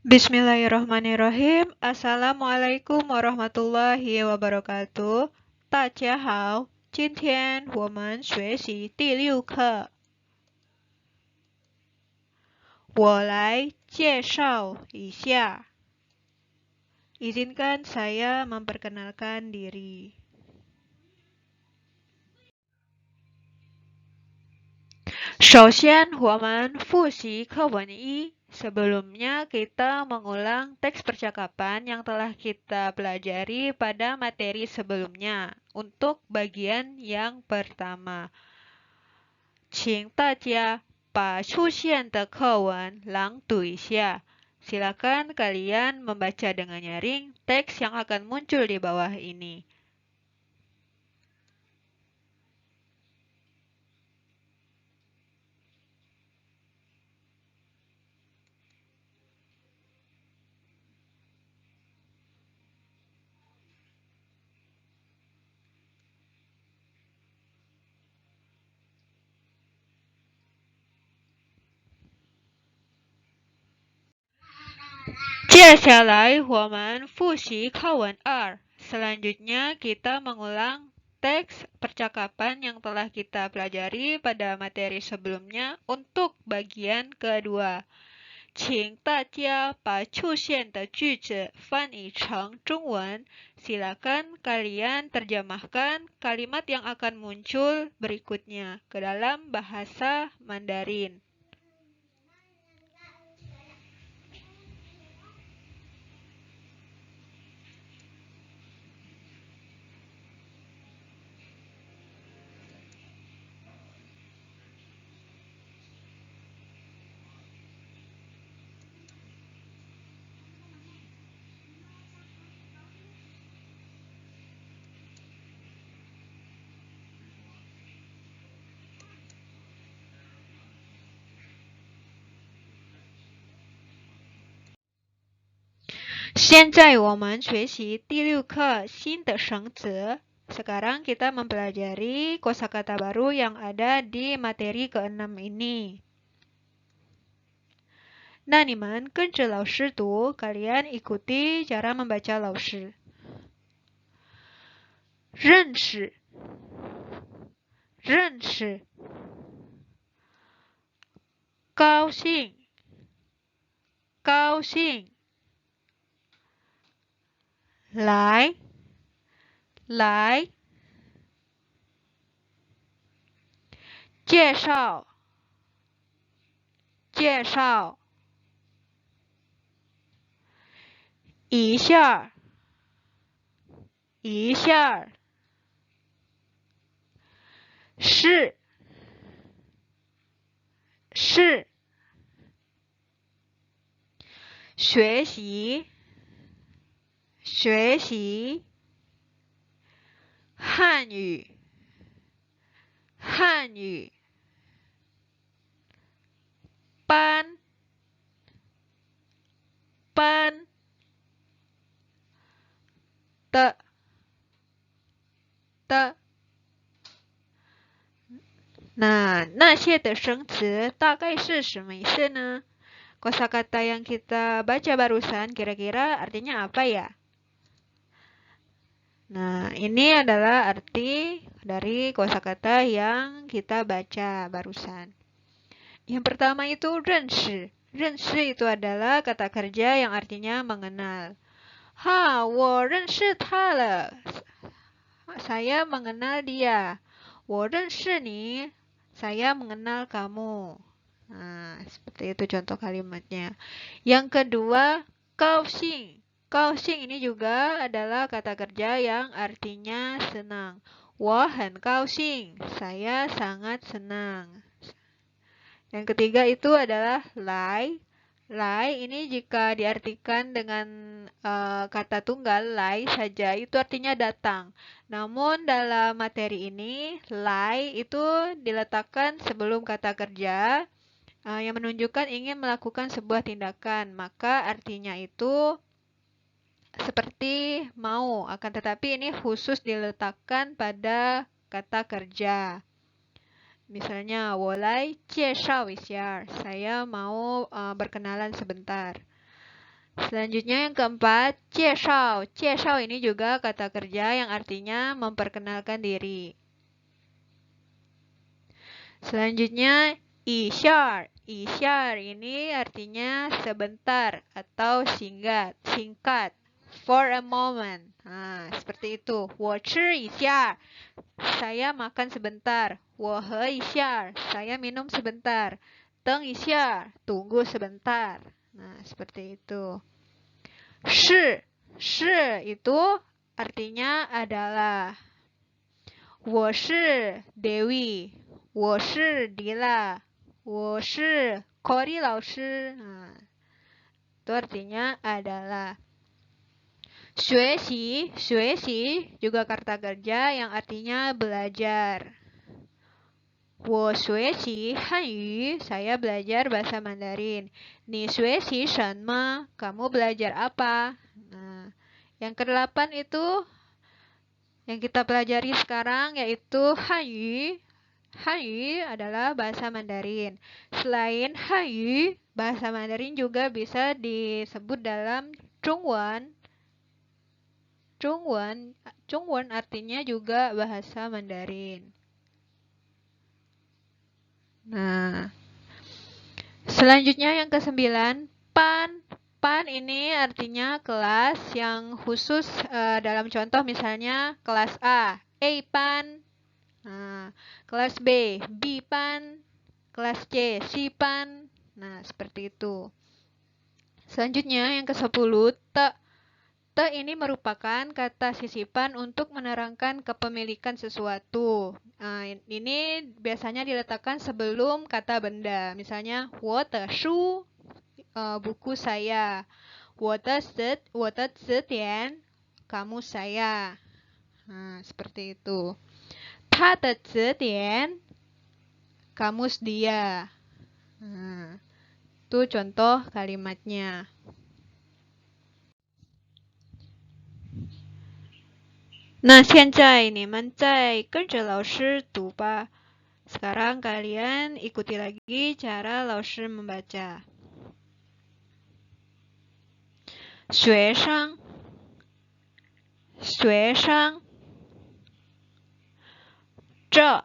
Bismillahirrahmanirrahim. Assalamualaikum warahmatullahi wabarakatuh. 大家好，今天我们学习第6课。我来介绍一下。Izinkan saya memperkenalkan diri. 首先，我们复习课文1。Sebelumnya, kita mengulang teks percakapan yang telah kita pelajari pada materi sebelumnya. Untuk bagian yang pertama, 请大家把出现的课文朗读一下. Silakan kalian membaca dengan nyaring teks yang akan muncul di bawah ini. 接下来我们复习课文2. Selanjutnya kita mengulang teks percakapan yang telah kita pelajari pada materi sebelumnya untuk bagian kedua. 请大家把出现的句子翻译成中文. Silakan kalian terjemahkan kalimat yang akan muncul berikutnya ke dalam bahasa Mandarin. 现在我们学习第6课新的生词. Sekarang kita mempelajari kosakata baru yang ada di materi ke-6 ini. 那你们跟着老师读, kalian ikuti cara membaca 老师. 认识认识高兴高兴来来介绍介绍一下一下是是学习学习汉语汉语班班的的 Nah, 那些的生词大概是什么意思呢? Kosakata yang kita baca barusan kira-kira artinya apa ya? Nah, ini adalah arti dari kosakata yang kita baca barusan. Yang pertama itu 认识. 认识 itu adalah kata kerja yang artinya mengenal. 我认识他了. Saya mengenal dia. 我认识你. Saya mengenal kamu. Nah, seperti itu contoh kalimatnya. Yang kedua, 高兴. 高兴 ini juga adalah kata kerja yang artinya senang. 我很高兴. Saya sangat senang. Yang ketiga itu adalah 来. 来 ini jika diartikan dengan kata tunggal 来 saja itu artinya datang. Namun dalam materi ini 来 itu diletakkan sebelum kata kerja yang menunjukkan ingin melakukan sebuah tindakan. Maka artinya itu seperti mau, akan tetapi ini khusus diletakkan pada kata kerja. Misalnya, 我来介绍一下. Saya mau berkenalan sebentar. Selanjutnya yang keempat, 介绍. 介绍 ini juga kata kerja yang artinya memperkenalkan diri. Selanjutnya, 一下. 一下 ini artinya sebentar atau singkat. For a moment. Nah, seperti itu. 我吃一下. Saya makan sebentar. 我喝一下. Saya minum sebentar. 等一下. Tunggu sebentar. Nah, seperti itu. 是 itu artinya adalah. 我是 Dewi. 我是 Dila. 我是 Kori 老师. Nah, itu artinya adalah. 学习 juga kata kerja yang artinya belajar. 我学习汉语, saya belajar bahasa Mandarin. 你学习什么? Kamu belajar apa? Nah, yang ke-8 itu yang kita pelajari sekarang yaitu Hanyu. Hanyu adalah bahasa Mandarin. Selain Hanyu, bahasa Mandarin juga bisa disebut dalam Zhongwen. Zhongwen artinya juga bahasa Mandarin. Nah, selanjutnya yang ke-9, pan. Pan ini artinya kelas yang khusus dalam contoh misalnya kelas A pan. Nah, kelas B pan. Kelas C pan. Nah, seperti itu. Selanjutnya yang ke-10, te. Te ini merupakan kata sisipan untuk menerangkan kepemilikan sesuatu. Nah, ini biasanya diletakkan sebelum kata benda. Misalnya, 我的书, buku saya. 我的字典, kamu saya. Nah, seperti itu. 他的字典, kamus dia. Nah, itu contoh kalimatnya. Nah, 现在你们再跟着老师读吧. Sekarang kalian ikuti lagi cara 老师 membaca. 学生 这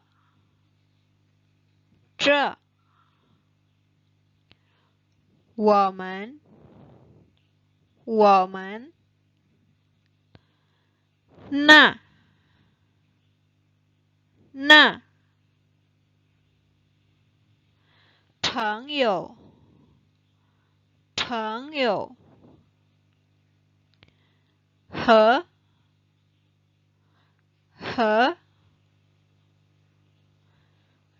我们 那 朋友 和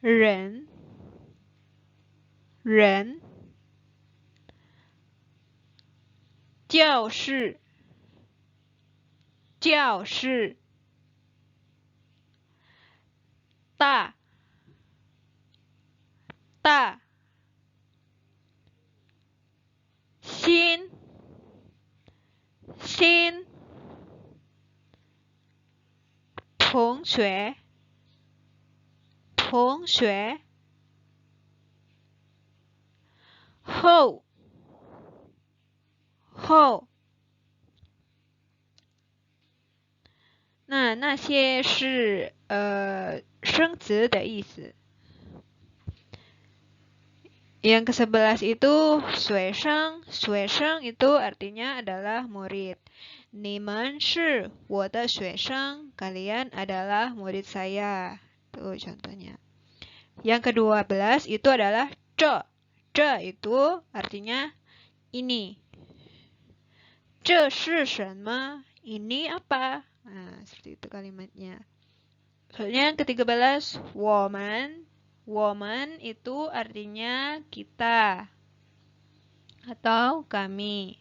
人 教室 大 新 同学 后 那些是生词的意思。Yang ke-11 itu 学生 itu artinya adalah murid. 你们是我的学生, kalian adalah murid saya. Itu contohnya. Yang ke-12 itu adalah 这 itu artinya ini. 这是什么? Ini apa? Nah, seperti itu kalimatnya. Soalnya yang ke-13, 我们 itu artinya kita atau kami.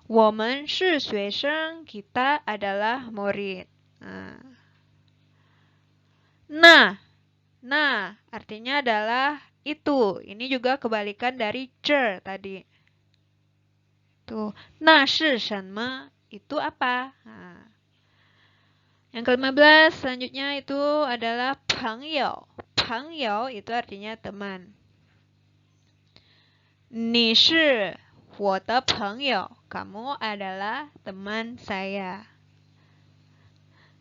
我们是学生, kita adalah murid. Nah, artinya adalah itu. Ini juga kebalikan dari 这 tadi. Tuh, 那是什么? Itu apa? Nah. Yang ke-15 selanjutnya itu adalah 朋友. 朋友 itu artinya teman. 你是我的朋友, kamu adalah teman saya.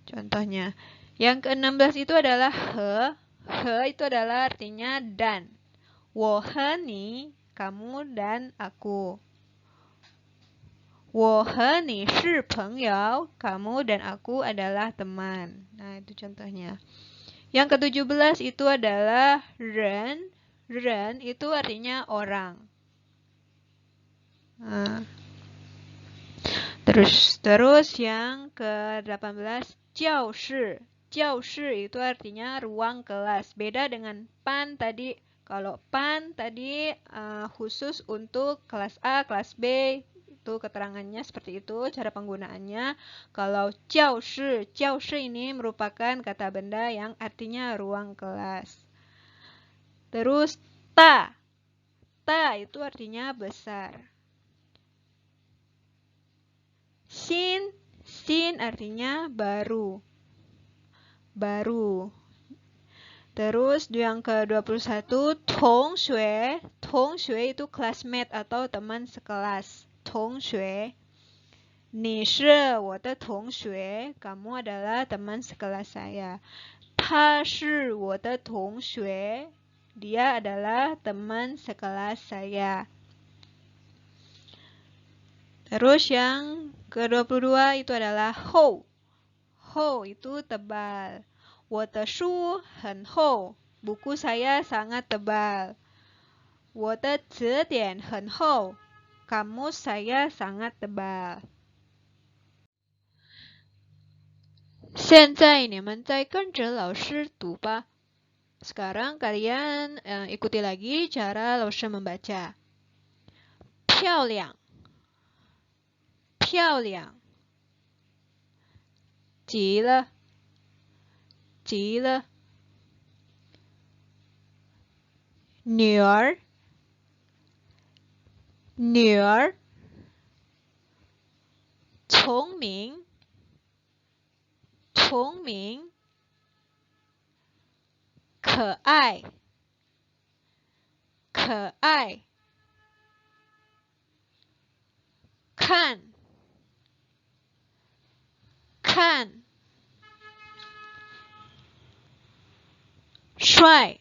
Contohnya, yang ke-16 itu adalah he. He itu adalah artinya dan. 我和你, kamu dan aku. 我和你是朋友, kamu dan aku adalah teman. Nah, itu contohnya. Yang ke-17 itu adalah ren. Ren itu artinya orang. Nah. Terus yang ke-18 jiao shi. Jiao shi itu artinya ruang kelas. Beda dengan pan tadi. Kalau pan tadi khusus untuk kelas A, kelas B, itu keterangannya seperti itu, cara penggunaannya. Kalau jiao shi ini merupakan kata benda yang artinya ruang kelas. Terus ta. Ta itu artinya besar. Sin artinya baru. Baru. Terus yang ke-21 tongxue. Tongxue itu classmate atau teman sekelas. Tongxue. 你是我的同学, kamu adalah teman sekelas saya. 他是我的同学, dia adalah teman sekelas saya. Terus yang ke-22 itu adalah hou. Hou itu tebal. 我的书很厚. Buku saya sangat tebal. 我的字典很厚. Kamus saya sangat tebal. 现在你们再跟着老师读吧. Sekarang kalian ikuti lagi cara 老师 membaca. 漂亮漂亮极了极了女儿女儿聪明聪明可爱可爱看看帅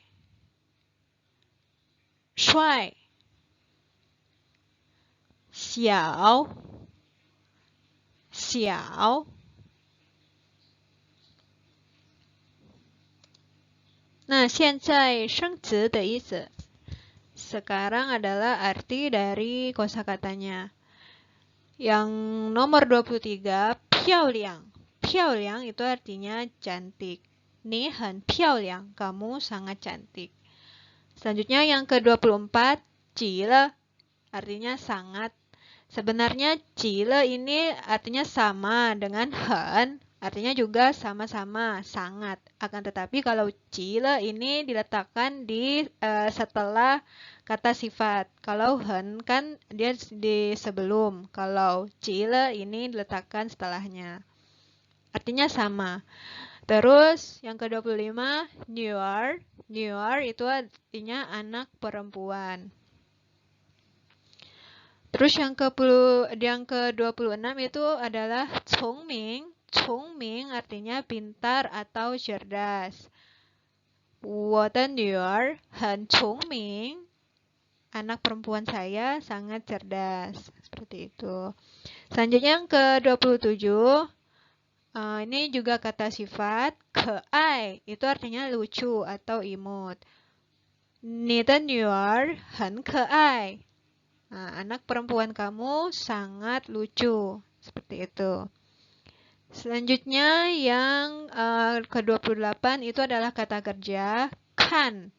帅小小 Nah, 现在生词的意思. Sekarang adalah arti dari kosakatanya. Yang nomor 23, 漂亮. 漂亮 itu artinya cantik. 你很漂亮, kamu sangat cantik. Selanjutnya yang ke-24, 极了, artinya sangat. Sebenarnya 极了 ini artinya sama dengan 很. Artinya juga sama-sama, sangat. Akan tetapi kalau 极了 ini diletakkan di setelah kata sifat. Kalau 很 kan dia di sebelum. Kalau 极了 ini diletakkan setelahnya. Artinya sama. Terus yang ke-25, 女儿. 女儿 itu artinya anak perempuan. Terus yang ke-26 itu adalah 聪明. 聪明 artinya pintar atau cerdas. 我的女儿很聪明. Anak perempuan saya sangat cerdas. Seperti itu. Selanjutnya yang ke-27. Ini juga kata sifat. 可爱 itu artinya lucu atau imut. 你的女儿很可爱. Anak perempuan kamu sangat lucu. Seperti itu. Selanjutnya yang ke-28 itu adalah kata kerja kan,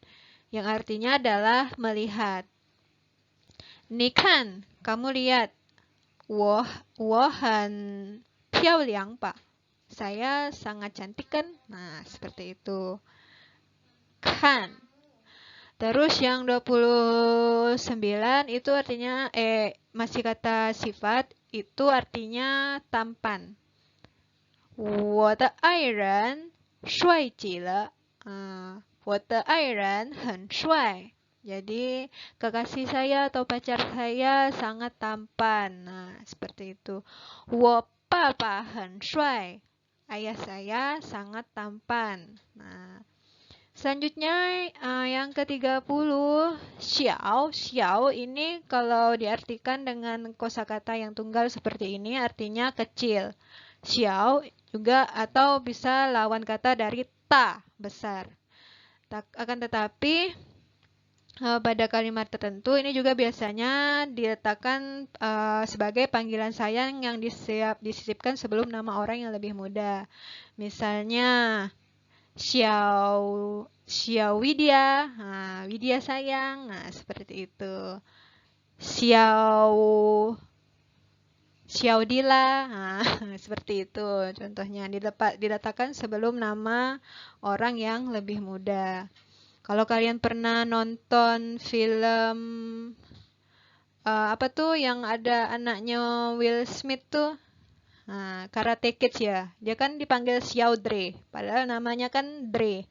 yang artinya adalah melihat. 你看, kamu lihat. 我很漂亮吧? Saya sangat cantik kan? Nah, seperti itu. Kan. Terus yang 29 itu artinya masih kata sifat, itu artinya tampan. 我的爱人帅极了. 我的爱人很帅. Jadi kekasih saya atau pacar saya sangat tampan. Nah, seperti itu. 我爸爸很帅. Ayah saya sangat tampan. Nah, selanjutnya yang ke-30, xiao. Xiao ini kalau diartikan dengan kosakata yang tunggal seperti ini artinya kecil. Xiao juga atau bisa lawan kata dari ta, besar. Akan tetapi pada kalimat tertentu ini juga biasanya diletakkan sebagai panggilan sayang yang disisipkan sebelum nama orang yang lebih muda. Misalnya Xiao Xiao Widya, nah, Widya sayang, nah seperti itu. Xiao Xiao Dila, nah, seperti itu. Contohnya diletakkan sebelum nama orang yang lebih muda. Kalau kalian pernah nonton film apa tuh yang ada anaknya Will Smith tuh, nah, Karate Kids ya, dia kan dipanggil Xiao Dre, padahal namanya kan Dre.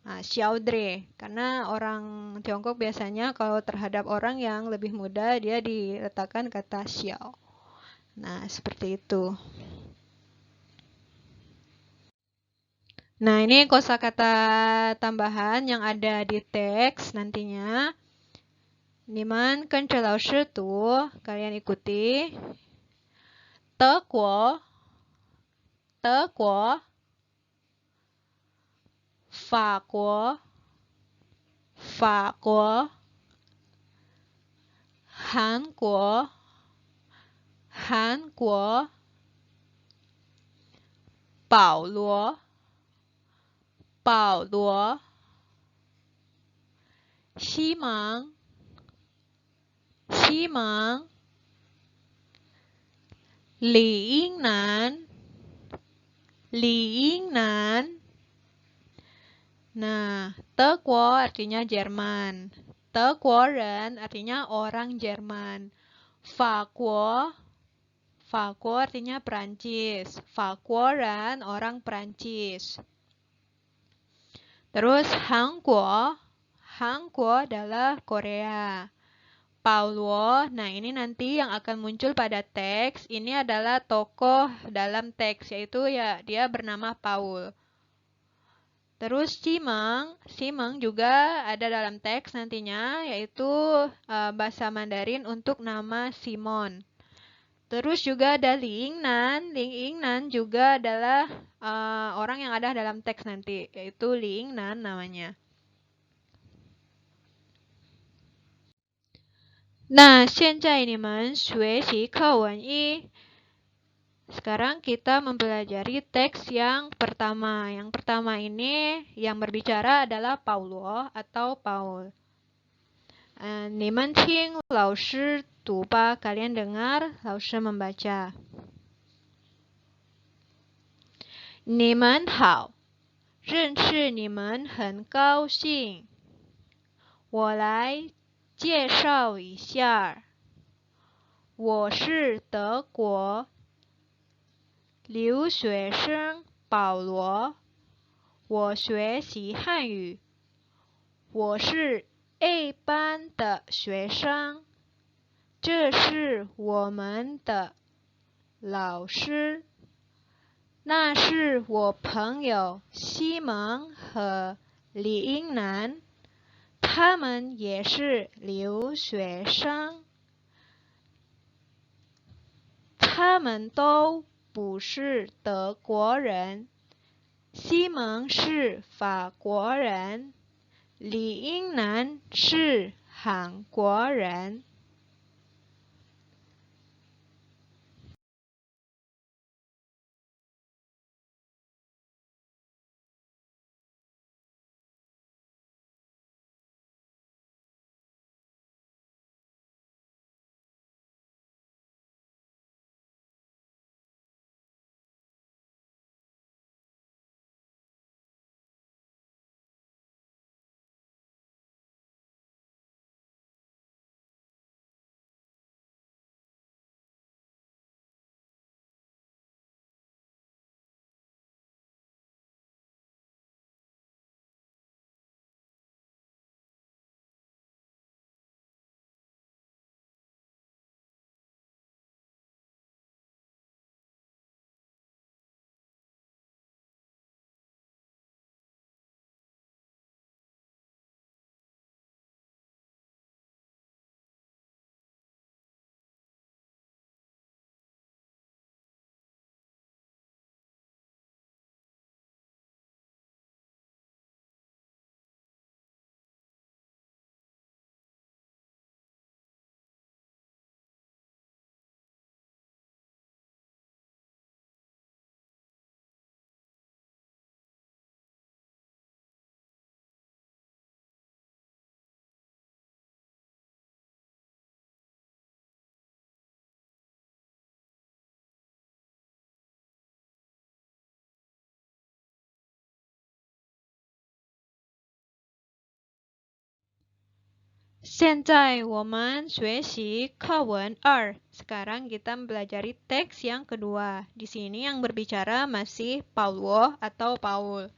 Nah, Xiao Dre, karena orang Tiongkok biasanya kalau terhadap orang yang lebih muda dia diletakkan kata Xiao. Nah, seperti itu. Nah, ini kosakata tambahan yang ada di teks nantinya. 你们跟着老师读, kalian ikuti. 德国, 德国, 法国, 法国, 韩国, 韩国, 保罗, 保罗, 西蒙, 西蒙, 李英男, 李英男. Nah, 德国 artinya Jerman. 德国人 artinya orang Jerman. 法国 artinya Perancis. 法国人 orang Perancis. Terus Hangguo adalah Korea. Paulo, nah ini nanti yang akan muncul pada teks. Ini adalah tokoh dalam teks, yaitu ya dia bernama Paul. Terus Simeng juga ada dalam teks nantinya, yaitu bahasa Mandarin untuk nama Simon. Terus juga ada Ling Yingnan juga adalah orang yang ada dalam teks nanti, yaitu Ling Yingnan namanya. Nah, 现在你们学习课文一. Sekarang kita mempelajari teks yang pertama. Yang pertama ini yang berbicara adalah Paulo atau Paul. 你们听老师读吧. Kalian dengar 老师 membaca. 你们好，认识你们很高兴。我来介绍一下，我是德国留学生保罗，我学习汉语，我是 A 班的学生，这是我们的老师，那是我朋友西蒙和李英男，他们也是留学生，他们都不是德国人，西蒙是法国人，李英男是韩国人。现在我们学习课文2. Sekarang kita mempelajari teks yang kedua. Di sini yang berbicara masih Paulo atau Paul.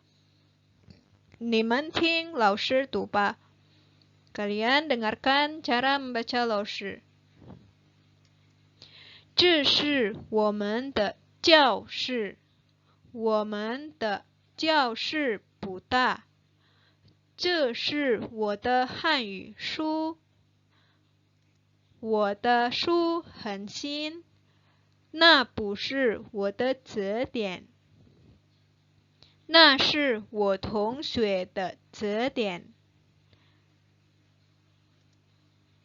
你们听老师读吧. Kalian dengarkan cara membaca 老师. 这是我们的教室。我们的教室不大。这是我的汉语书。我的书很新。那不是我的词典。那是我同学的词典。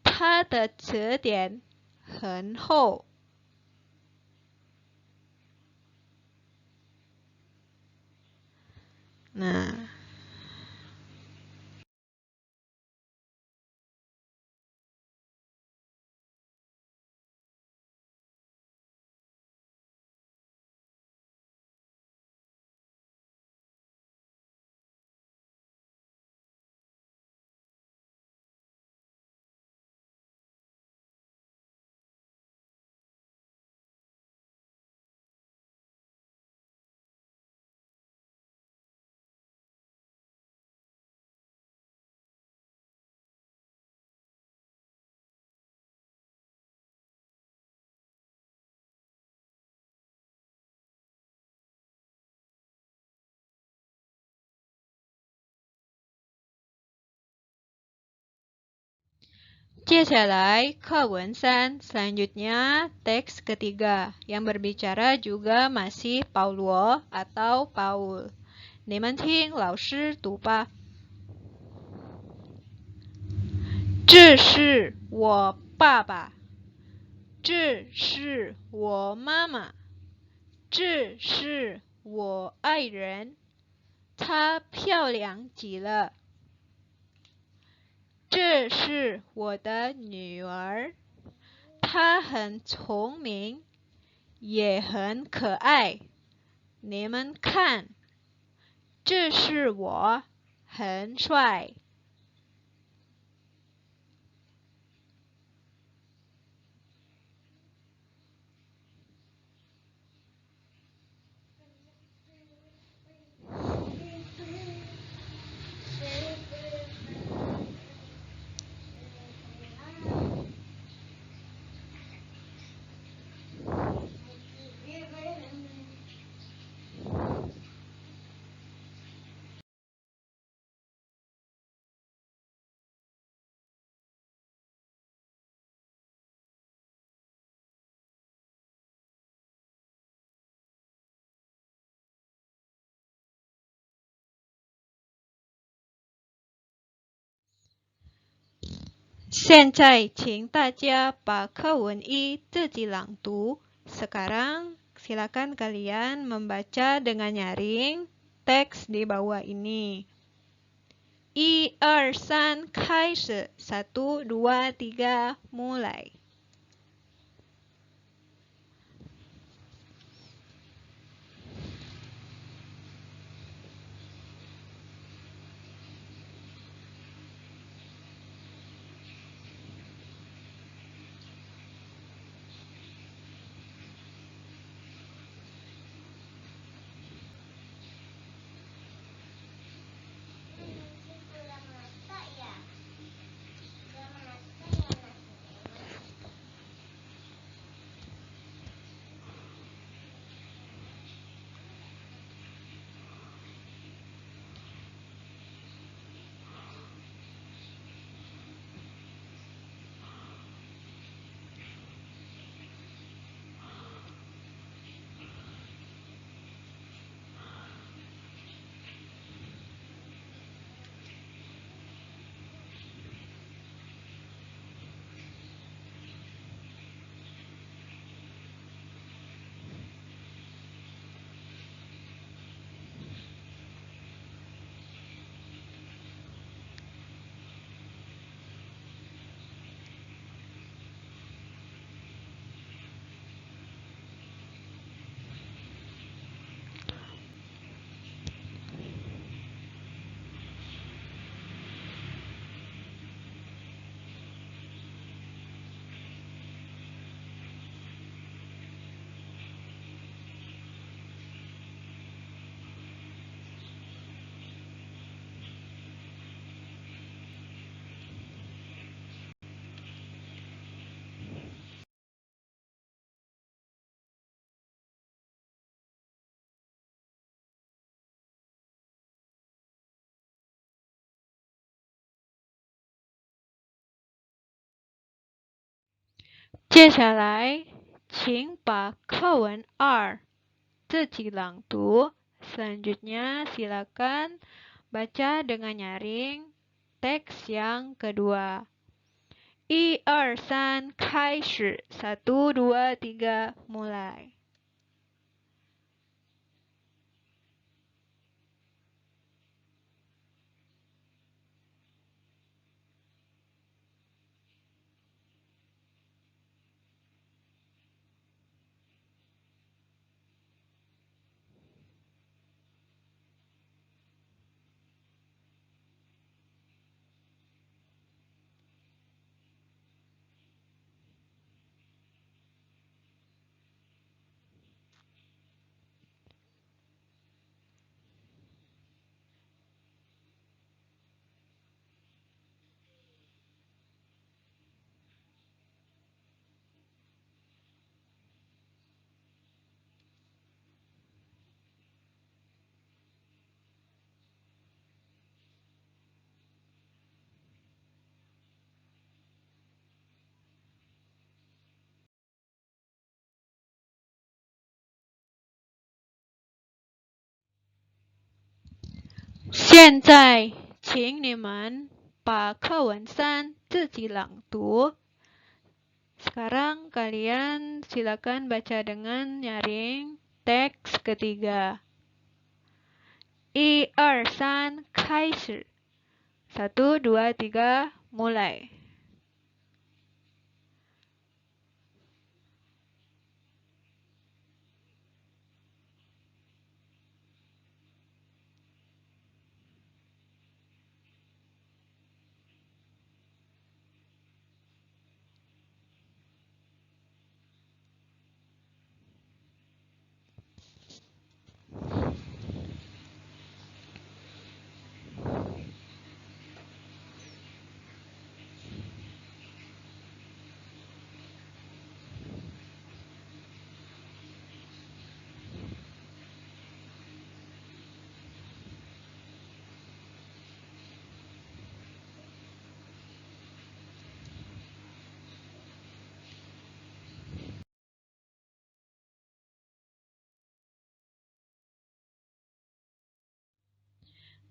他的词典很厚。Nah,接下来课文 3, selanjutnya teks ketiga yang berbicara juga masih Paulo atau Paul. 你们听老师读吧。这是我爸爸。这是我妈妈。这是我爱人。她漂亮极了。这是我的女儿。她很聪明，也很可爱。你们看，这是我，很帅。现在请大家把课文1自己朗读. Sekarang silakan kalian membaca dengan nyaring teks di bawah ini. 1, 2, 3, 开始. 1, 2, 3, mulai. 接下来，请把课文2自己朗读. Selanjutnya, silakan baca dengan nyaring teks yang kedua. 1, 2, 3, 开始. 1, 2, 3, mulai. Hiện tại, 请你们把课文3自己朗读. Sekarang kalian silakan baca dengan nyaring teks ketiga. 1, 2, 3, 开始. 1, 2, 3, mulai.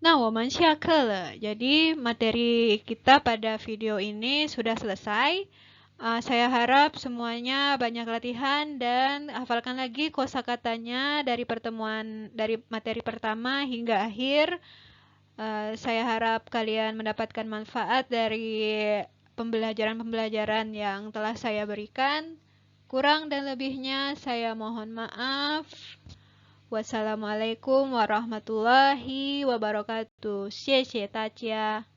Nah, 我们下课了. Jadi materi kita pada video ini sudah selesai. Saya harap semuanya banyak latihan dan hafalkan lagi kosakatanya dari materi pertama hingga akhir. Saya harap kalian mendapatkan manfaat dari pembelajaran-pembelajaran yang telah saya berikan. Kurang dan lebihnya saya mohon maaf. Wassalamualaikum warahmatullahi wabarakatuh. 谢谢大家.